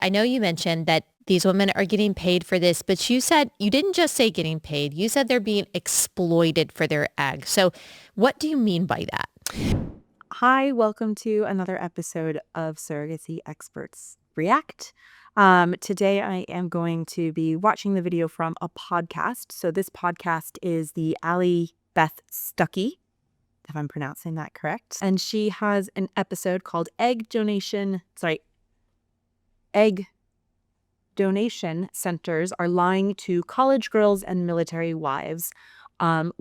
I know you mentioned that these women are getting paid for this, but you didn't just say getting paid. You said they're being exploited for their eggs. So what do you mean by that? Hi, welcome to another episode of Surrogacy Experts React. Today I am going to be watching the video from a podcast. So this podcast is the Ali Beth Stuckey, if I'm pronouncing that correct. And she has an episode called Egg Donation Centers Are Lying to College Girls and Military Wives, and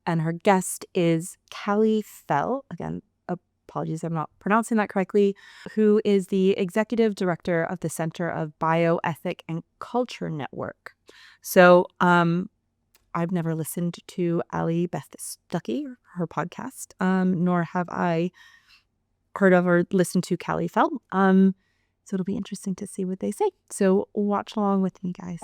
her guest is Callie Fell. Again, apologies, I'm not pronouncing that correctly, who is the executive director of the Center of Bioethic and Culture Network. So I've never listened to Ali Beth Stuckey, her podcast, nor have I heard of or listened to Callie Fell. So it'll be interesting to see what they say. So watch along with me, guys.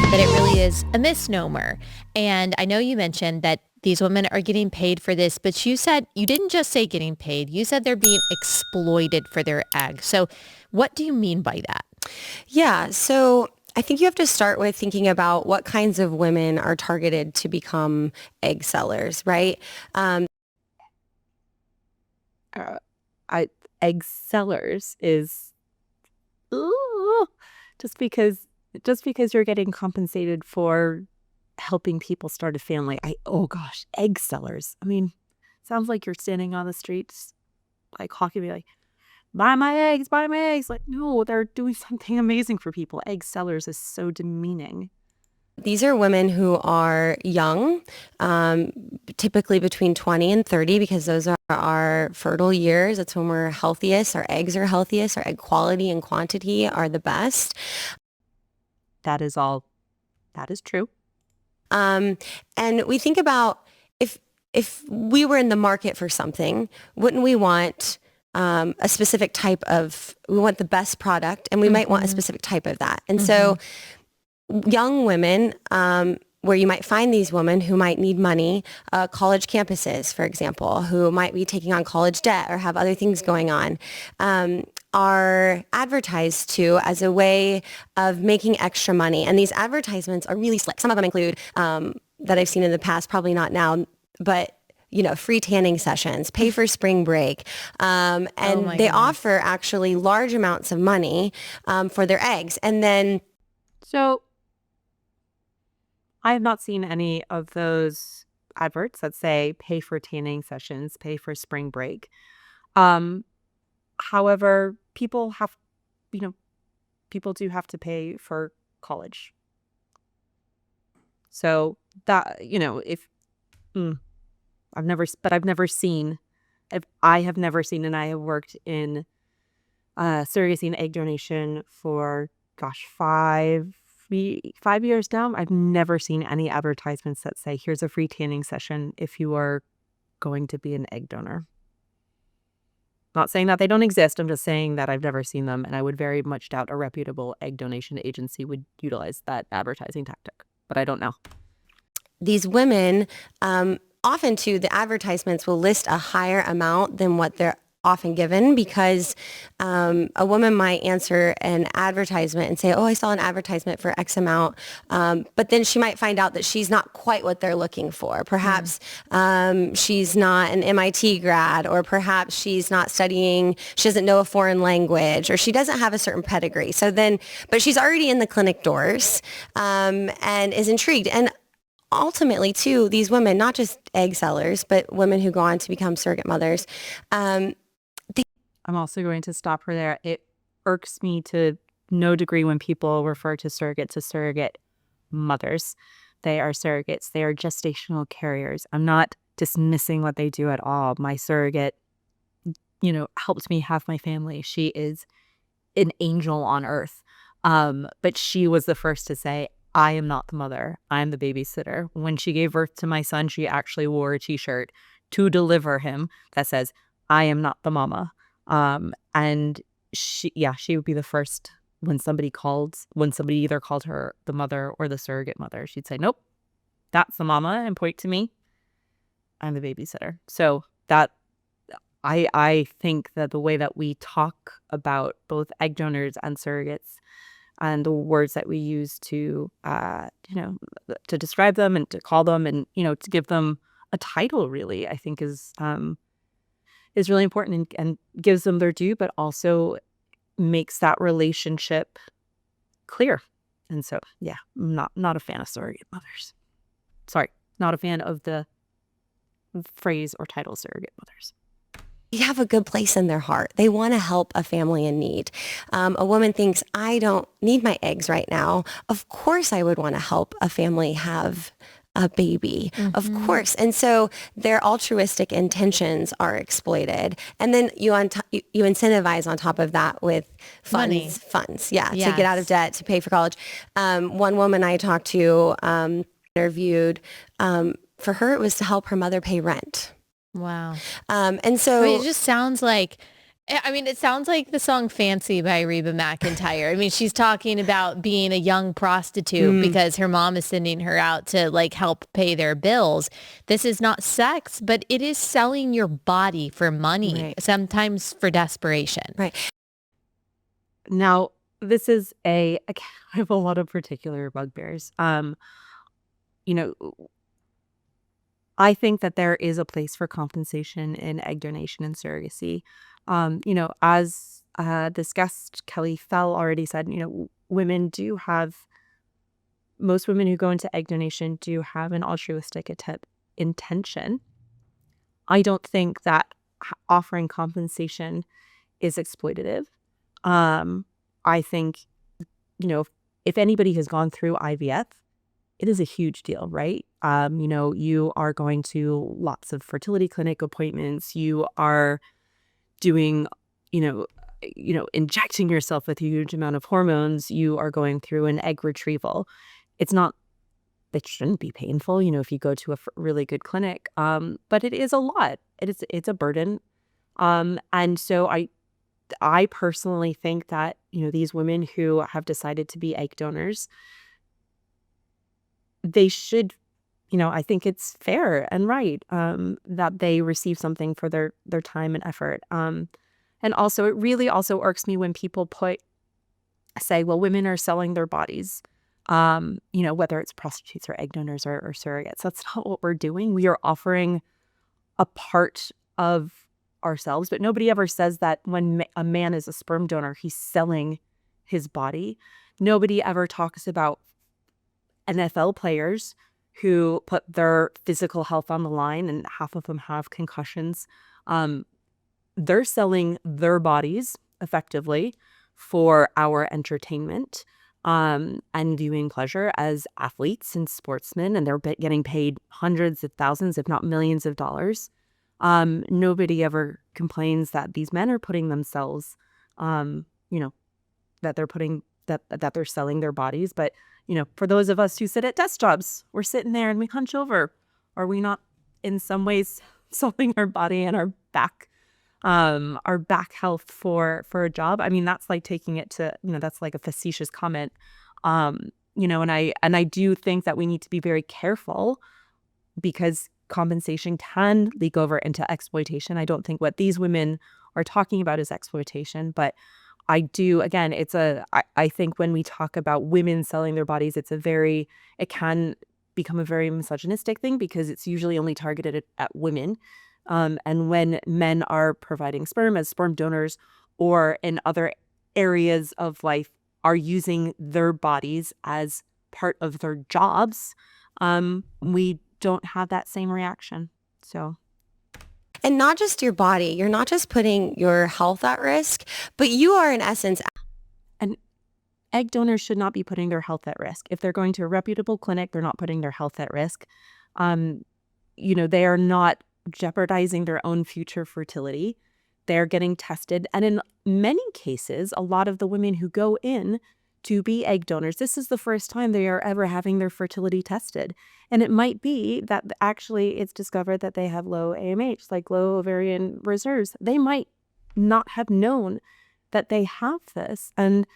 That it really is a misnomer. And I know you mentioned that these women are getting paid for this, but you didn't just say getting paid. You said they're being exploited for their eggs. So what do you mean by that? Yeah, so I think you have to start with thinking about what kinds of women are targeted to become egg sellers, right? Egg sellers is just because you're getting compensated for helping people start a family. Egg sellers. I mean, sounds like you're standing on the streets, like hawking me, like, buy my eggs, buy my eggs. Like, no, they're doing something amazing for people. Egg sellers is so demeaning. These are women who are young, typically between 20 and 30, because those are our fertile years. That's when we're healthiest. Our eggs are healthiest. Our egg quality and quantity are the best. That is true. And we think about if we were in the market for something, wouldn't we want a specific type of, we want the best product, and we might want a specific type of that. And so young women, where you might find these women who might need money, college campuses, for example, who might be taking on college debt or have other things going on, are advertised to as a way of making extra money. And these advertisements are really slick. Some of them include, that I've seen in the past, probably not now, but free tanning sessions, pay for spring break. And they offer actually large amounts of money for their eggs. And then... So I have not seen any of those adverts that say pay for tanning sessions, pay for spring break. However, people do have to pay for college. So that, I have never seen, and I have worked in surrogacy and egg donation for, 5 years now. I've never seen any advertisements that say, here's a free tanning session if you are going to be an egg donor. Not saying that they don't exist. I'm just saying that I've never seen them, and I would very much doubt a reputable egg donation agency would utilize that advertising tactic, but I don't know. These women, often too, the advertisements will list a higher amount than what they're often given, because a woman might answer an advertisement and say, oh, I saw an advertisement for X amount, but then she might find out that she's not quite what they're looking for. Perhaps she's not an MIT grad, or perhaps she's not studying, she doesn't know a foreign language, or she doesn't have a certain pedigree. So then, but she's already in the clinic doors and is intrigued. And ultimately, too, these women, not just egg sellers, but women who go on to become surrogate mothers, I'm also going to stop her there. It irks me to no degree when people refer to surrogate mothers. They are surrogates. They are gestational carriers. I'm not dismissing what they do at all. My surrogate, helped me have my family. She is an angel on earth. But she was the first to say, I am not the mother. I'm the babysitter. When she gave birth to my son, she actually wore a t-shirt to deliver him that says, I am not the mama. And she would be the first when somebody either called her the mother or the surrogate mother, she'd say, nope, that's the mama, and point to me. I'm the babysitter. So that I think that the way that we talk about both egg donors and surrogates and the words that we use to to describe them and to call them and to give them a title, really, I think is really important and gives them their due, but also makes that relationship clear. And so, yeah, I'm not a fan of surrogate mothers. Sorry, not a fan of the phrase or title surrogate mothers. You have a good place in their heart. They want to help a family in need. A woman thinks, I don't need my eggs right now. Of course I would want to help a family have a baby, of course. And so their altruistic intentions are exploited. And then you incentivize on top of that with Money. funds, to get out of debt, to pay for college. One woman I talked to, interviewed, for her, it was to help her mother pay rent. Wow. And so it just sounds like, it sounds like the song Fancy by Reba McEntire. I mean, she's talking about being a young prostitute because her mom is sending her out to like help pay their bills. This is not sex, but it is selling your body for money, Right. sometimes for desperation. Right. Now, this is I have a lot of particular bugbears. I think that there is a place for compensation in egg donation and surrogacy. As this guest, Kelly Fell, already said, most women who go into egg donation do have an altruistic intention. I don't think that offering compensation is exploitative. I think, if anybody has gone through IVF, it is a huge deal, right? You are going to lots of fertility clinic appointments. You are doing, injecting yourself with a huge amount of hormones. You are going through an egg retrieval. It shouldn't be painful, if you go to a really good clinic. But it is a lot. It's a burden. And so I personally think that, these women who have decided to be egg donors, they should, I think it's fair and right that they receive something for their time and effort. And also, it really also irks me when people say, well, women are selling their bodies, whether it's prostitutes or egg donors or surrogates. That's not what we're doing. We are offering a part of ourselves, but nobody ever says that when a man is a sperm donor, he's selling his body. Nobody ever talks about NFL players who put their physical health on the line, and half of them have concussions. They're selling their bodies effectively for our entertainment and viewing pleasure as athletes and sportsmen, and they're getting paid hundreds of thousands, if not millions of dollars. Nobody ever complains that these men are putting themselves, that they're selling their bodies. But for those of us who sit at desk jobs, we're sitting there and we hunch over. Are we not in some ways selling our body and our back health for a job? I mean, that's like taking it to, that's like a facetious comment. And I do think that we need to be very careful because compensation can leak over into exploitation. I don't think what these women are talking about is exploitation, but I do, again, I think when we talk about women selling their bodies, it can become a very misogynistic thing because it's usually only targeted at women. And when men are providing sperm as sperm donors or in other areas of life are using their bodies as part of their jobs, we don't have that same reaction. So. And not just your body. You're not just putting your health at risk, but you are in essence. And egg donors should not be putting their health at risk. If they're going to a reputable clinic, they're not putting their health at risk. They are not jeopardizing their own future fertility. They're getting tested. And in many cases, a lot of the women who go in to be egg donors, this is the first time they are ever having their fertility tested. And it might be that actually it's discovered that they have low AMH, like low ovarian reserves. They might not have known that they have this. And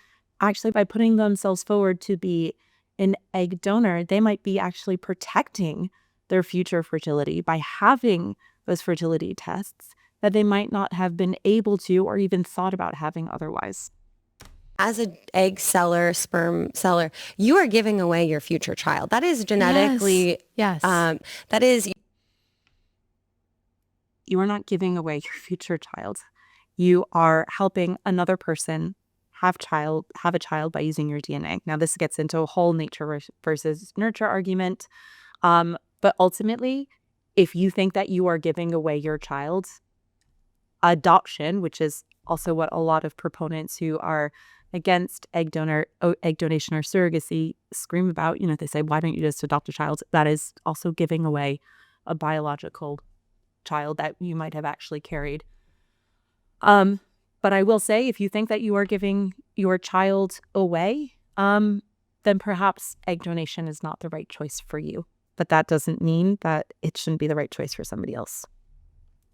actually by putting themselves forward to be an egg donor, they might be actually protecting their future fertility by having those fertility tests that they might not have been able to or even thought about having otherwise. As an egg seller, sperm seller, you are giving away your future child. That is genetically, Yes. that is, You are not giving away your future child. You are helping another person have a child by using your DNA. Now, this gets into a whole nature versus nurture argument. But ultimately, if you think that you are giving away your child, adoption, which is also what a lot of proponents who are against egg donation or surrogacy scream about, they say, why don't you just adopt a child? That is also giving away a biological child that you might have actually carried. But I will say, if you think that you are giving your child away, then perhaps egg donation is not the right choice for you. But that doesn't mean that it shouldn't be the right choice for somebody else.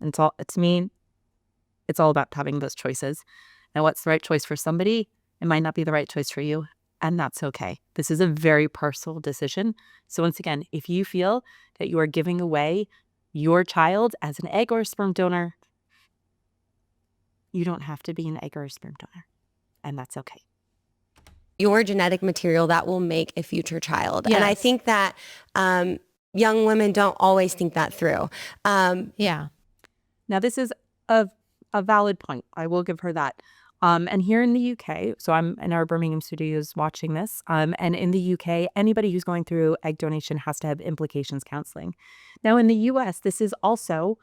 And it's all about having those choices. And what's the right choice for somebody, it might not be the right choice for you. And that's okay. This is a very personal decision. So once again, if you feel that you are giving away your child as an egg or a sperm donor, you don't have to be an egg or a sperm donor. And that's okay. your genetic material that will make a future child. Yes. And I think that young women don't always think that through. Yeah. Now, this is a valid point. I will give her that. And here in the UK, so I'm in our Birmingham studios watching this. And in the UK, anybody who's going through egg donation has to have implications counseling. Now, in the US, this is also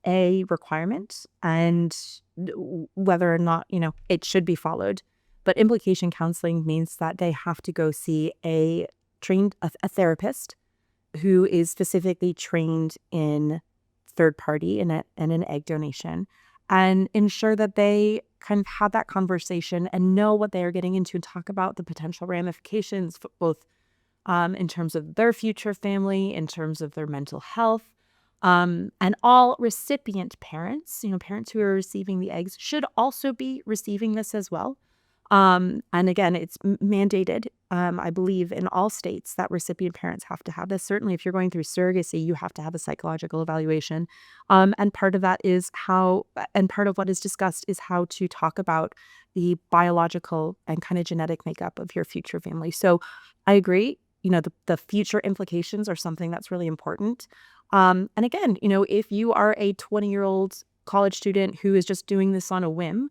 a requirement, and whether or not, it should be followed. But implication counseling means that they have to go see a therapist who is specifically trained in third party and an egg donation, and ensure that they kind of have that conversation and know what they are getting into and talk about the potential ramifications, both in terms of their future family, in terms of their mental health. And all recipient parents, parents who are receiving the eggs, should also be receiving this as well. And again, it's mandated, I believe, in all states that recipient parents have to have this. Certainly, if you're going through surrogacy, you have to have a psychological evaluation. And part of that is part of what is discussed is how to talk about the biological and kind of genetic makeup of your future family. So I agree, the future implications are something that's really important. And again, if you are a 20-year-old college student who is just doing this on a whim,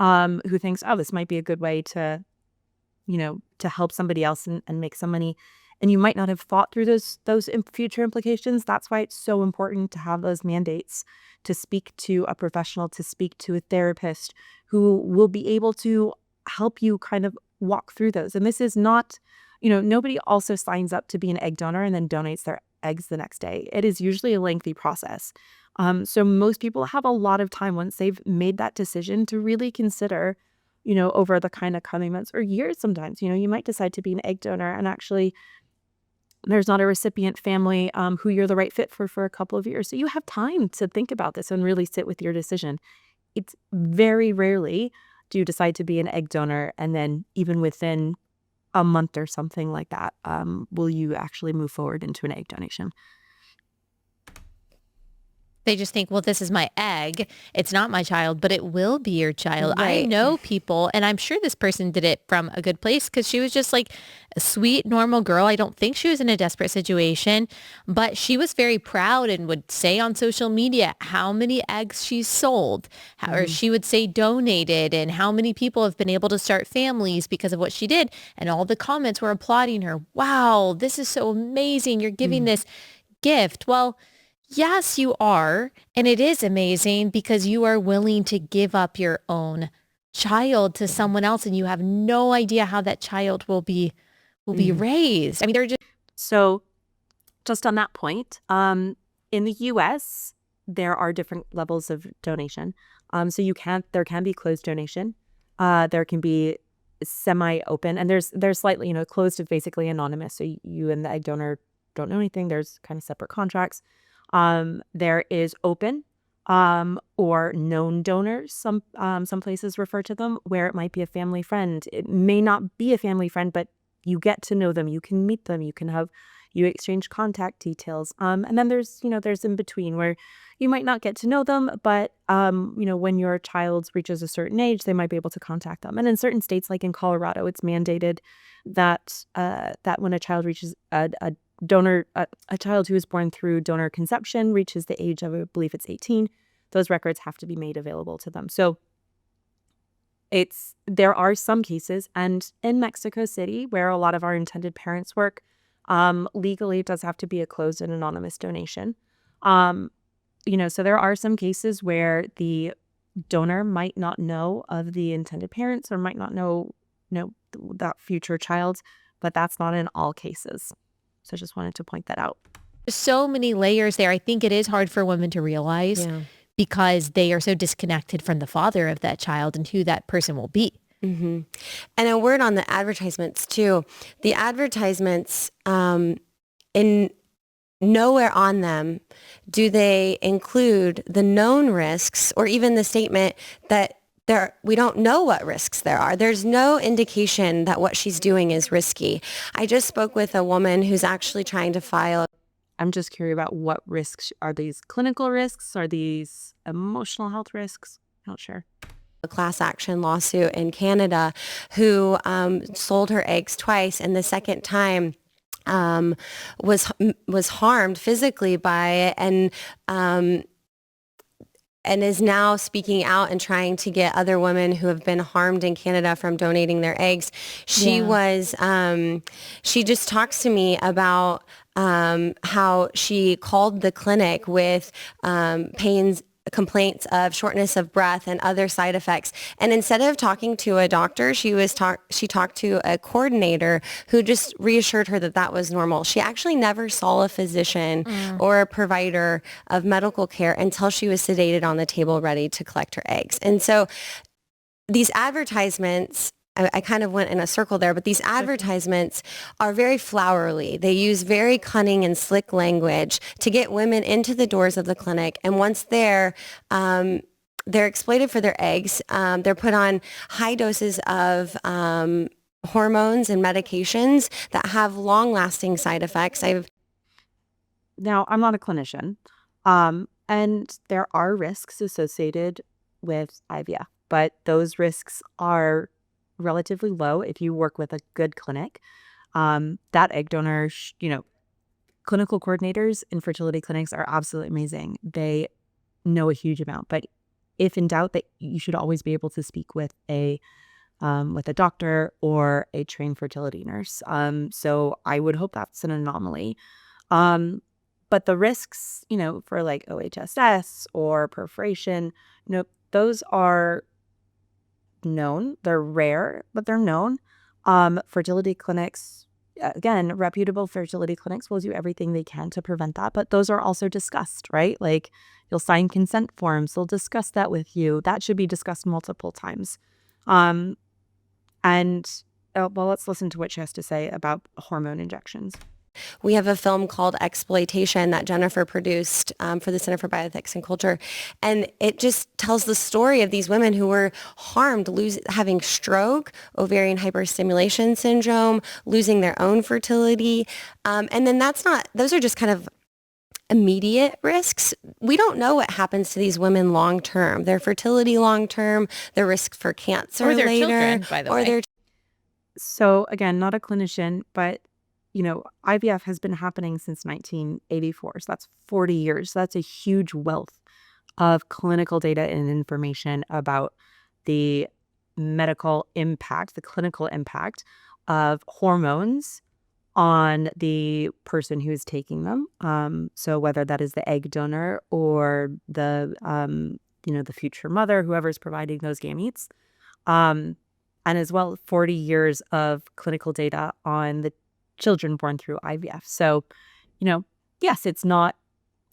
who thinks, oh, this might be a good way to help somebody else and make some money, and you might not have thought through those future implications. That's why it's so important to have those mandates, to speak to a professional, to speak to a therapist who will be able to help you kind of walk through those. And this is not, nobody also signs up to be an egg donor and then donates their eggs the next day. It is usually a lengthy process. So most people have a lot of time once they've made that decision to really consider, over the kind of coming months or years sometimes, you might decide to be an egg donor and actually there's not a recipient family who you're the right fit for a couple of years. So you have time to think about this and really sit with your decision. It's very rarely do you decide to be an egg donor and then even within a month or something like that, will you actually move forward into an egg donation. They just think, well, this is my egg. It's not my child, but it will be your child. I Right. know people, and I'm sure this person did it from a good place because she was just like a sweet, normal girl. I don't think she was in a desperate situation, but she was very proud and would say on social media how many eggs she's sold, or she would say donated, and how many people have been able to start families because of what she did. And all the comments were applauding her. Wow, this is so amazing. You're giving this gift. Well, yes, you are. And it is amazing because you are willing to give up your own child to someone else, and you have no idea how that child will be raised. I mean, they're just So just on that point, in the US, there are different levels of donation. So there can be closed donation. There can be semi-open, and there's slightly, closed is basically anonymous. So you and the egg donor don't know anything. There's kind of separate contracts. There is open, or known donors. Some places refer to them, where it might be a family friend. It may not be a family friend, but you get to know them. You can meet them. You exchange contact details. And then there's in between where you might not get to know them, but when your child reaches a certain age, they might be able to contact them. And in certain states, like in Colorado, it's mandated that when a child reaches a donor, a child who is born through donor conception reaches the age of, I believe it's 18, those records have to be made available to them. So there are some cases, and in Mexico City, where a lot of our intended parents work, legally it does have to be a closed and anonymous donation. So there are some cases where the donor might not know of the intended parents or might not know that future child, but that's not in all cases. So I just wanted to point that out. So many layers there. I think it is hard for women to realize because they are so disconnected from the father of that child and who that person will be. Mm-hmm. And a word on the advertisements too. The advertisements, in nowhere on them do they include the known risks or even the statement that we don't know what risks there are. There's no indication that what she's doing is risky. I just spoke with a woman who's actually trying to file. I'm just curious about what risks. Are these clinical risks? Are these emotional health risks? Not sure. A class action lawsuit in Canada who sold her eggs twice, and the second time was harmed physically by it, and is now speaking out and trying to get other women who have been harmed in Canada from donating their eggs. She just talks to me about how she called the clinic with complaints of shortness of breath and other side effects. And instead of talking to a doctor, she talked to a coordinator who just reassured her that that was normal. She actually never saw a physician or a provider of medical care until she was sedated on the table ready to collect her eggs. And so these advertisements, I kind of went in a circle there, but these advertisements are very flowery. They use very cunning and slick language to get women into the doors of the clinic. And once they're exploited for their eggs. They're put on high doses of hormones and medications that have long-lasting side effects. Now, I'm not a clinician, and there are risks associated with IVF, but those risks are relatively low if you work with a good clinic. That egg donor, clinical coordinators in fertility clinics are absolutely amazing. They know a huge amount, but if in doubt, that you should always be able to speak with a doctor or a trained fertility nurse. So I would hope that's an anomaly. But the risks, for like OHSS or perforation, those are known. They're rare, but they're known. Fertility clinics, again, reputable fertility clinics will do everything they can to prevent that, but those are also discussed, right? Like you'll sign consent forms. They'll discuss that with you. That should be discussed multiple times. Well, let's listen to what she has to say about hormone injections. We have a film called Exploitation that Jennifer produced for the Center for Bioethics and Culture. And it just tells the story of these women who were harmed, having stroke, ovarian hyperstimulation syndrome, losing their own fertility. And then those are just kind of immediate risks. We don't know what happens to these women long term, their fertility long term, their risk for cancer or their later. Children, by the way. So again, not a clinician, but IVF has been happening since 1984. So that's 40 years. So that's a huge wealth of clinical data and information about the medical impact, the clinical impact of hormones on the person who's taking them. So whether that is the egg donor or the future mother, whoever's providing those gametes, and as well 40 years of clinical data on the children born through IVF. So, yes, it's not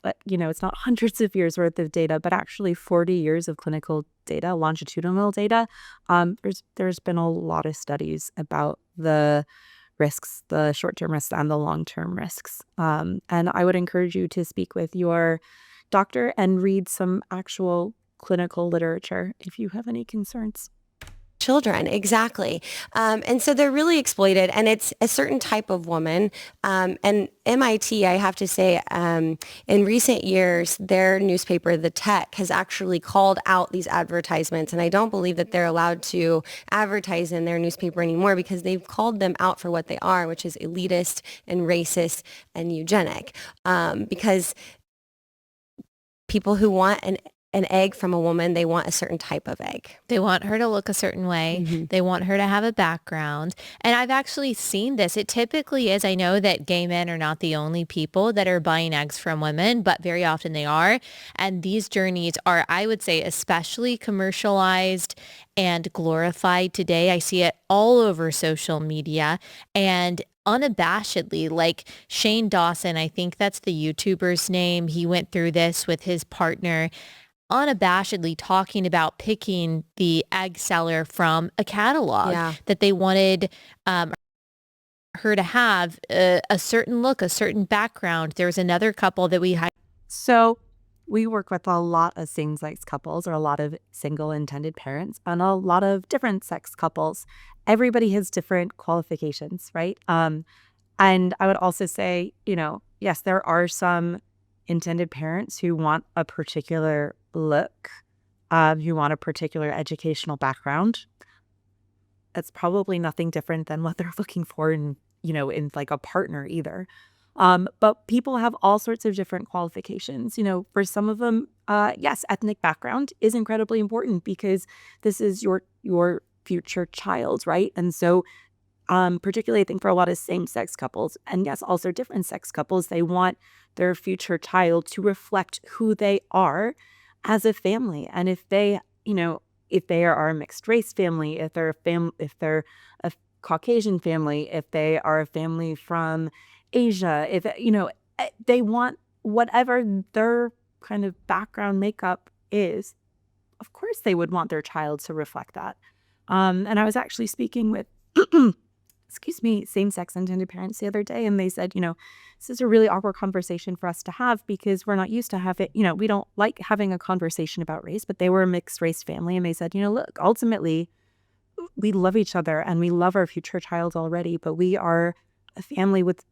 hundreds of years worth of data, but actually 40 years of clinical data, longitudinal data. There's been a lot of studies about the risks, the short-term risks and the long-term risks. And I would encourage you to speak with your doctor and read some actual clinical literature if you have any concerns. Children, exactly. And so they're really exploited, and it's a certain type of woman. And MIT, I have to say, in recent years, their newspaper, The Tech, has actually called out these advertisements. And I don't believe that they're allowed to advertise in their newspaper anymore because they've called them out for what they are, which is elitist and racist and eugenic. Because people who want an egg from a woman, they want a certain type of egg. They want her to look a certain way. Mm-hmm. They want her to have a background. And I've actually seen this. It typically is. I know that gay men are not the only people that are buying eggs from women, but very often they are. And these journeys are, I would say, especially commercialized and glorified today. I see it all over social media. And unabashedly, like Shane Dawson, I think that's the YouTuber's name. He went through this with his partner, unabashedly talking about picking the egg seller from a catalog, that they wanted her to have a certain look, a certain background. There was another couple that we had. So we work with a lot of same-sex couples, or a lot of single intended parents, and a lot of different sex couples. Everybody has different qualifications, right? And I would also say, yes, there are some intended parents who want a particular look, who want a particular educational background. That's probably nothing different than what they're looking for in like a partner either. But people have all sorts of different qualifications. For some of them, yes, ethnic background is incredibly important because this is your future child, right? And so particularly I think for a lot of same-sex couples, and yes, also different sex couples, they want their future child to reflect who they are as a family. And if they are a mixed race family, if they're a Caucasian family, if they are a family from Asia, if they want whatever their kind of background makeup is, of course they would want their child to reflect that. And I was actually speaking with same-sex intended parents the other day, and they said, this is a really awkward conversation for us to have because we're not used to have it. We don't like having a conversation about race, but they were a mixed race family, and they said, look, ultimately, we love each other and we love our future child already, but we are a family with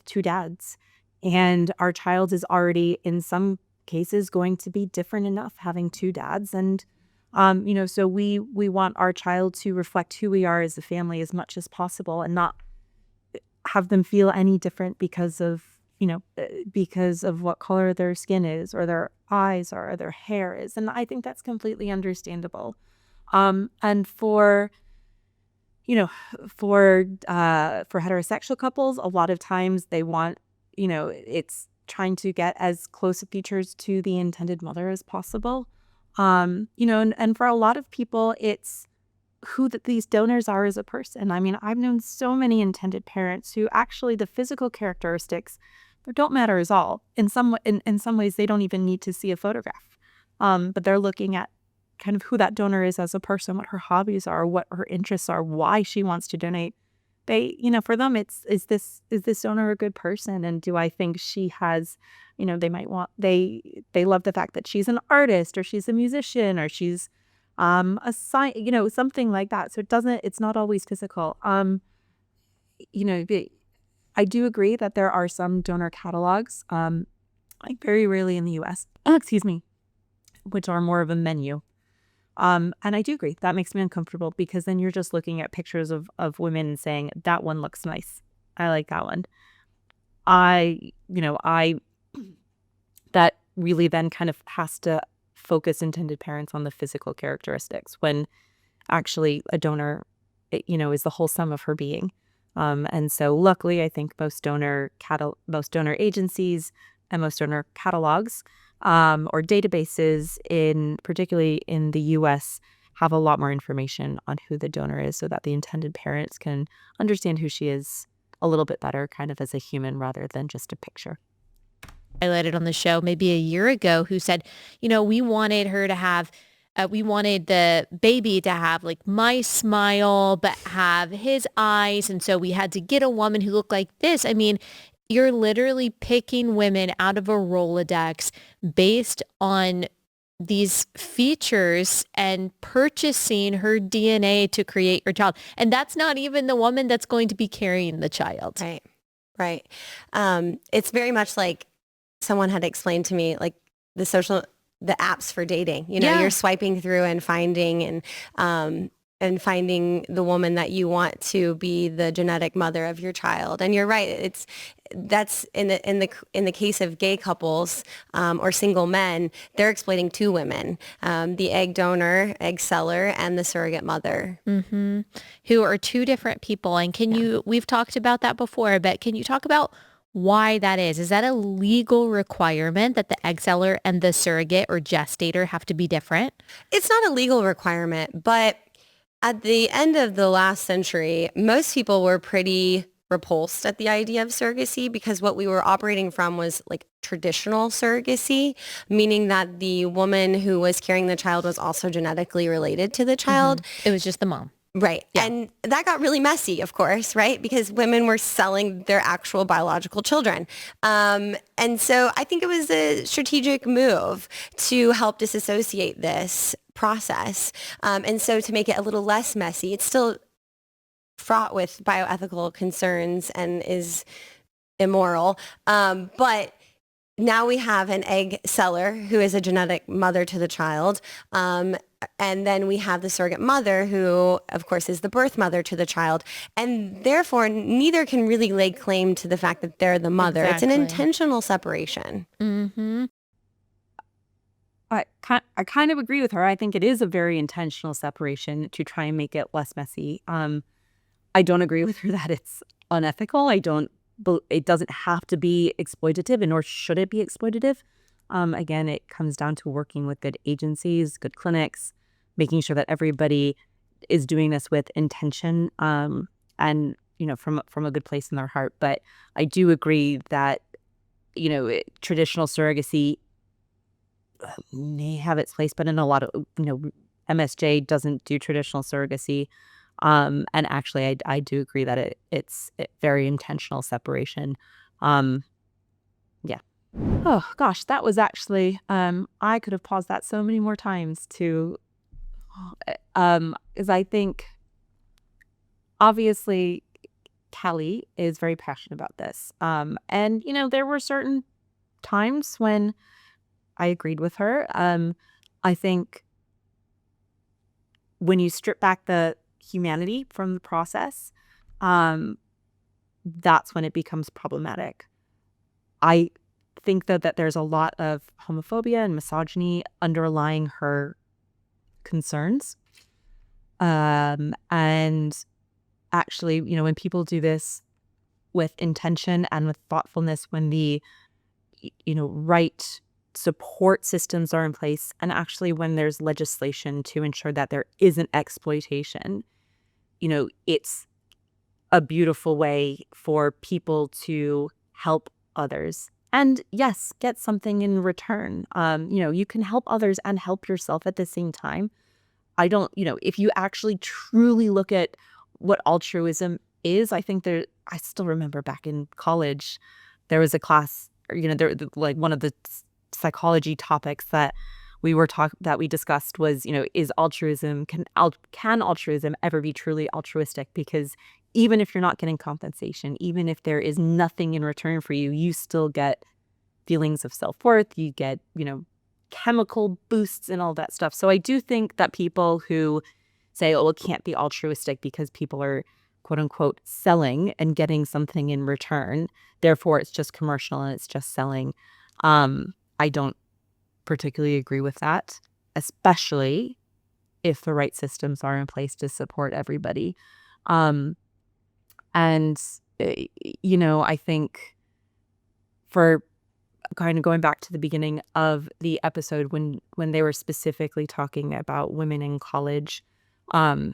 two dads, and our child is already in some cases going to be different enough having two dads, and so we want our child to reflect who we are as a family as much as possible, and not have them feel any different because of what color their skin is, or their eyes are, or their hair is. And I think that's completely understandable. And for heterosexual couples, a lot of times they want, it's trying to get as close features to the intended mother as possible. And for a lot of people, it's who these donors are as a person. I mean, I've known so many intended parents who actually the physical characteristics don't matter at all. In some ways, they don't even need to see a photograph. But they're looking at kind of who that donor is as a person, what her hobbies are, what her interests are, why she wants to donate. They, for them, is this donor a good person? And do I think she has, they love the fact that she's an artist, or she's a musician, or she's something like that. So it's not always physical. I do agree that there are some donor catalogs, like very rarely in the US, which are more of a menu. And I do agree that makes me uncomfortable, because then you're just looking at pictures of women and saying, that one looks nice, I like that one. That really then kind of has to focus intended parents on the physical characteristics, when actually a donor, is the whole sum of her being. And so luckily, I think most donor agencies and most donor catalogs or databases, particularly in the US, have a lot more information on who the donor is, so that the intended parents can understand who she is a little bit better, kind of as a human rather than just a picture. Highlighted on the show maybe a year ago, who said, we wanted her to have, we wanted the baby to have like my smile, but have his eyes. And so we had to get a woman who looked like this. I mean, You're literally picking women out of a Rolodex based on these features and purchasing her DNA to create your child. And that's not even the woman that's going to be carrying the child. Right. Right. It's very much like someone had explained to me, like the apps for dating. Yeah. You're swiping through and finding the woman that you want to be the genetic mother of your child. And you're right. That's in the case of gay couples or single men, they're exploiting two women, the egg donor, egg seller, and the surrogate mother. Mm-hmm. Who are two different people. And we've talked about that before, but can you talk about why that is? Is that a legal requirement that the egg seller and the surrogate or gestator have to be different? It's not a legal requirement, but at the end of the last century, most people were pretty repulsed at the idea of surrogacy because what we were operating from was like traditional surrogacy, meaning that the woman who was carrying the child was also genetically related to the child. It was just the mom. Right. Yeah. And that got really messy, of course, right? Because women were selling their actual biological children. And so I think it was a strategic move to help disassociate this process. And so to make it a little less messy, it's still fraught with bioethical concerns and is immoral. But now we have an egg seller who is a genetic mother to the child. And then we have the surrogate mother who, of course, is the birth mother to the child. And therefore, neither can really lay claim to the fact that they're the mother. Exactly. It's an intentional separation. Mm-hmm. I kind of agree with her. I think it is a very intentional separation to try and make it less messy. I don't agree with her that it's unethical. It doesn't have to be exploitative, and nor should it be exploitative. Again, it comes down to working with good agencies, good clinics, making sure that everybody is doing this with intention, and from a good place in their heart. But I do agree that traditional surrogacy may have its place, but in a lot of MSJ doesn't do traditional surrogacy. And actually, I do agree that it's very intentional separation. Yeah. Oh gosh, that was actually I could have paused that so many more times because I think obviously Kelly is very passionate about this. And there were certain times when I agreed with her. I think when you strip back the humanity from the process, that's when it becomes problematic. I think that there's a lot of homophobia and misogyny underlying her concerns. And actually, when people do this with intention and with thoughtfulness, when the right support systems are in place, and actually when there's legislation to ensure that there isn't exploitation, it's a beautiful way for people to help others. And yes, get something in return. You can help others and help yourself at the same time. If you actually truly look at what altruism is, I still remember back in college, there was a class, like one of the psychology topics that we discussed was, is altruism, can altruism ever be truly altruistic? Because even if you're not getting compensation, even if there is nothing in return for you, you still get feelings of self-worth, you get, chemical boosts and all that stuff. So I do think that people who say, oh, it can't be altruistic because people are quote unquote selling and getting something in return, therefore it's just commercial and it's just selling. I don't particularly agree with that, especially if the right systems are in place to support everybody. I think for kind of going back to the beginning of the episode when they were specifically talking about women in college, they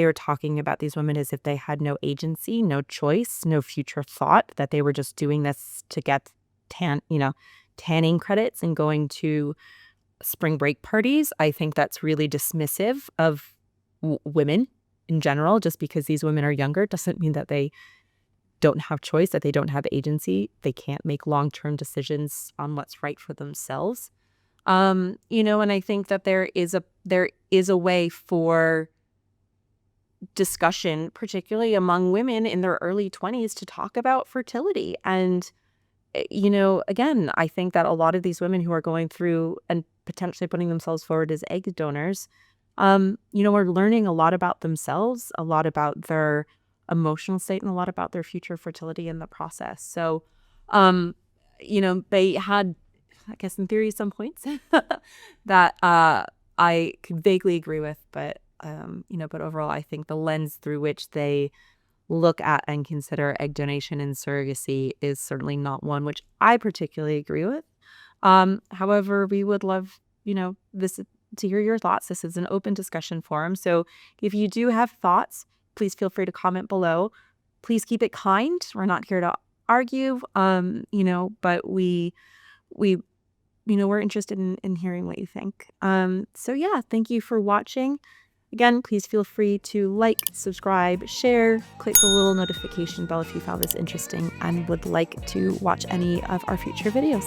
were talking about these women as if they had no agency, no choice, no future thought, that they were just doing this to get tanning credits and going to spring break parties. I think that's really dismissive of women in general. Just because these women are younger doesn't mean that they don't have choice, that they don't have agency. They can't make long-term decisions on what's right for themselves. And I think that there is a way for discussion, particularly among women in their early 20s, to talk about fertility. And, again, I think that a lot of these women who are going through and potentially putting themselves forward as egg donors, are learning a lot about themselves, a lot about their emotional state, and a lot about their future fertility in the process. So, they had, I guess, in theory, some points that I could vaguely agree with, but overall, I think the lens through which they look at and consider egg donation and surrogacy is certainly not one which I particularly agree with. However, we would love, this to hear your thoughts. This is an open discussion forum. So if you do have thoughts, please feel free to comment below. Please keep it kind. We're not here to argue, but we're interested in hearing what you think. So yeah, thank you for watching. Again, please feel free to like, subscribe, share, click the little notification bell if you found this interesting and would like to watch any of our future videos.